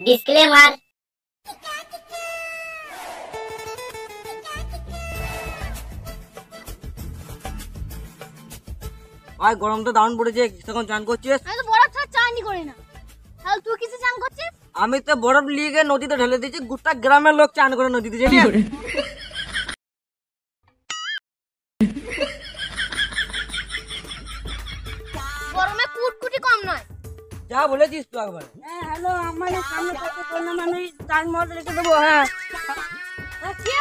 Disclaimer. ভাই গরম তো দারুণ পড়েছে, তখন চান করছিস? আমি তো বরফ ছাড়া চানই করি না। তাহলে তুই কিসে চান করছিস? আমি তো বরফ নিয়ে গিয়ে নদীতে ঢেলে দিয়েছি, গোটা গ্রামের লোক চান করে নদীতে, জানিস? গরমে কুটকুটি কম নয়। যা বলেছিস তুই একবার। হ্যাঁ হ্যালো, আমার সামনে থেকে বললাম আমি তাজমহল রেখে দেবো। হ্যাঁ কি?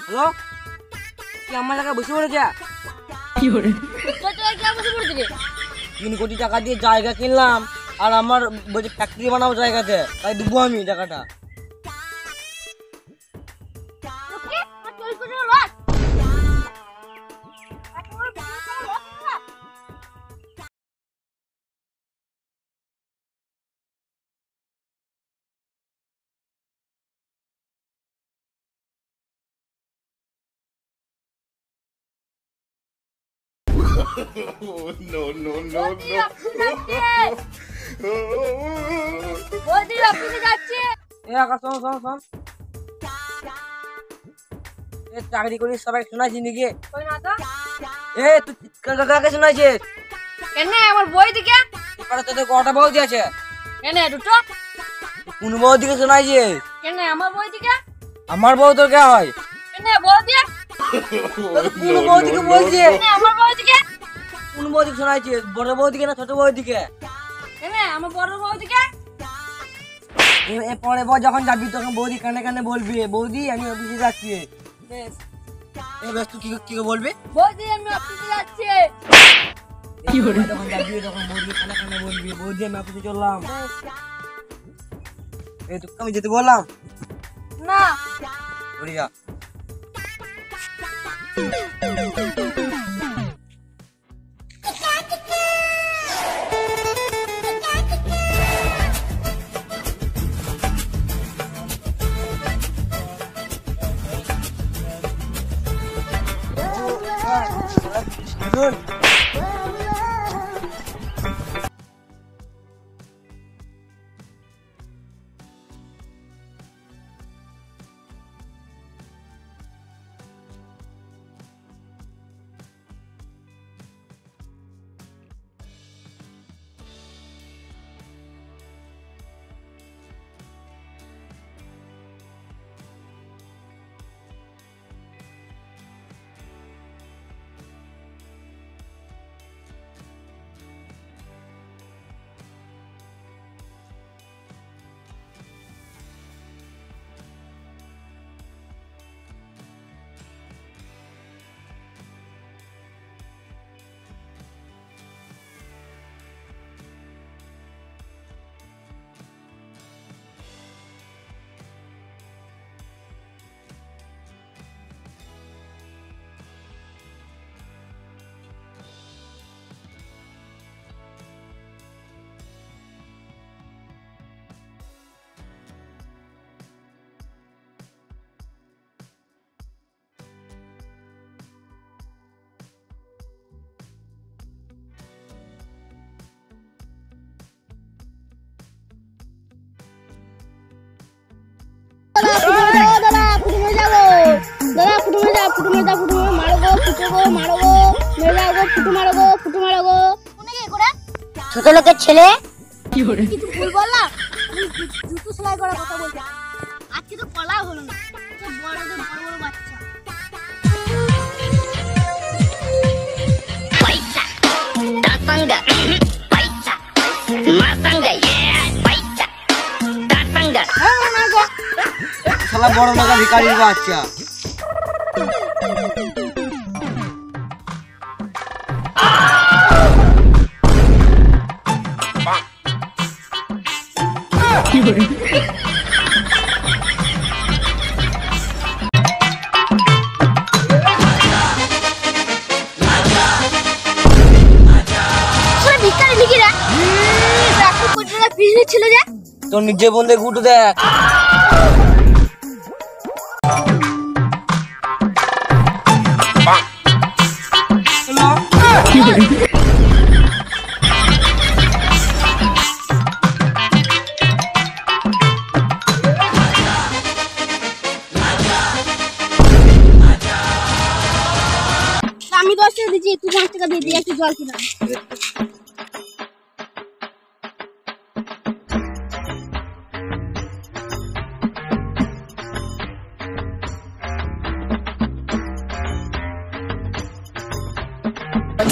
হ্যালো, কি আমার জায়গায় বসে পড়েছে? তোর জায়গায় কে বসে পড়েছিলি? 3 কোটি টাকা দিয়ে জায়গা কিনলাম, আর আমার বলছে ফ্যাক্টরি বানাবো জায়গাতে, তাই দেবো আমি টাকাটা। কি? আর 40 কোটি লস? No, no, no, বৌদি অফিসে যাচ্ছে। এ আকাশ, শোন শোন শোন, এ চাকরি করিস সবাই শোনাইছি নাকি? কই না তো? এ তুই কাকে শোনাইছিস? কেন আমার বই দিকে? এবারে তোদের কটা বৌদি আছে? কেন দুটো? কোন বৌদিকে শোনাইছিস? কেন আমার বই দিকে? আমার বউ তোর কে হয়? কেন বৌদি? কোন বৌদিকে বলছিস? কেন আমার বই দিকে? কোন বৌদিকে শোনাইছিস? বড় বৌদিকে না ছোট বৌদিকে? কেন আমার বড় বই দিকে? পরে বর যখন যাবি তখন বৌদি কানে কানে বলবি, বৌদি আমি অফিসে যাচ্ছি। বেশ। এ বেশ, তুই কি বলবি? বৌদি আমি অফিসে যাচ্ছি। যখন যাবি তখন বৌদি কানে কানে বলবি, বৌদি আমি অফিসে চললাম। এই তোকে আমি যেতে বললাম, না ঘুরে যা। ছোট লোকের ছেলে কিছু ভুল বললাম? জুতো সেলাই করার কথা বলছি। আজকে তো কলা হলো না, বড়দের বড় বড় বাচ্চা। পয়সা তাসঙ্গা, পয়সা মাসঙ্গা, পয়সা তাসঙ্গা। শালা বড় লোকের ভিখারির বাচ্চা। ভিখারি লিখিরা ছিল যে তোর নিজে বন্ধে গুটু দেখ। আমি 10 টাকা দিচ্ছি, তুই 5 টাকা দিয়ে দিয়ে একটু জল কিনা।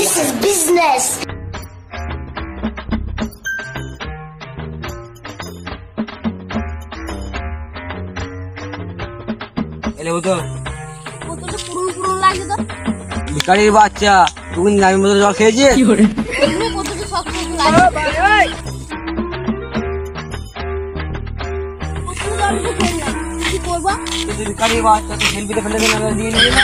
This is business. এলে বুঝো বোতলটা পুরুন পুরুন লাগে তো। ভিখারির বাচ্চা, তুই দামি বোতলে জল খেয়েছিস? এগুলো বোতলটা শক্ত লাগে। বোতলটা আমি তো খেলাম, কি করবো? তুই ভিখারির বাচ্চা, তুই সেলফিতে ফেলে দিন, আমি দিয়ে নিবি না?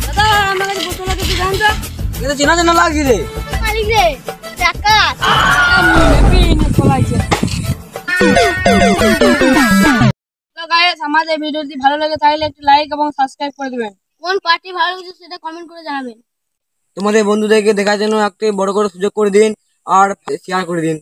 দাদা আমার কাছে বোতল আছে, তুই জান তো? এটা চেনা চেনা লাগছে রে। মালিক রে, ডাকাত। তো গাইস, আমাদের ভিডিওটি ভালো লাগে তাহলে একটু লাইক এবং সাবস্ক্রাইব করে দিবেন। কোন পার্টি ভালো লাগছে সেটা কমেন্ট করে জানাবেন। তোমাদের বন্ধুদেরকে দেখার জন্য একটা বড় করে সুযোগ করে দিন আর শেয়ার করে দিন।